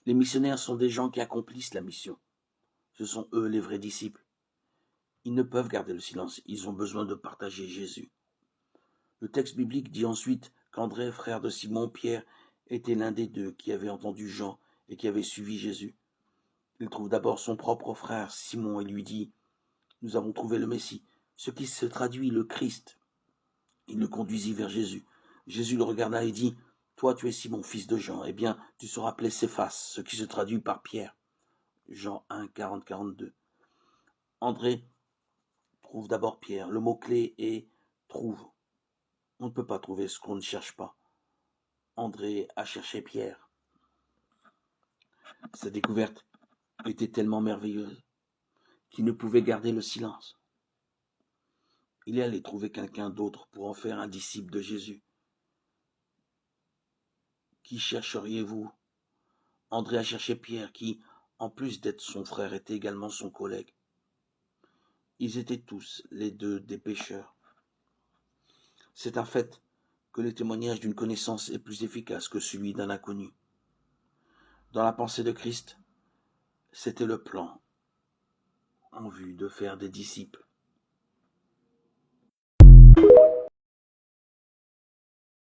Les missionnaires sont des gens qui accomplissent la mission. Ce sont eux les vrais disciples. Ils ne peuvent garder le silence, ils ont besoin de partager Jésus. Le texte biblique dit ensuite qu'André, frère de Simon-Pierre, était l'un des deux qui avait entendu Jean et qui avait suivi Jésus. Il trouve d'abord son propre frère Simon et lui dit « Nous avons trouvé le Messie », ce qui se traduit le Christ. Il le conduisit vers Jésus. Jésus le regarda et dit « Toi, tu es Simon, fils de Jean, eh bien, tu seras appelé Céphas », ce qui se traduit par Pierre. Jean 1, 40-42. André trouve d'abord Pierre. Le mot-clé est « trouve ». On ne peut pas trouver ce qu'on ne cherche pas. André a cherché Pierre. Sa découverte était tellement merveilleuse qu'il ne pouvait garder le silence. Il est allé trouver quelqu'un d'autre pour en faire un disciple de Jésus. Qui chercheriez-vous? André a cherché Pierre, qui, en plus d'être son frère, était également son collègue. Ils étaient tous, les deux, des pécheurs. C'est un fait que le témoignage d'une connaissance est plus efficace que celui d'un inconnu. Dans la pensée de Christ, c'était le plan en vue de faire des disciples.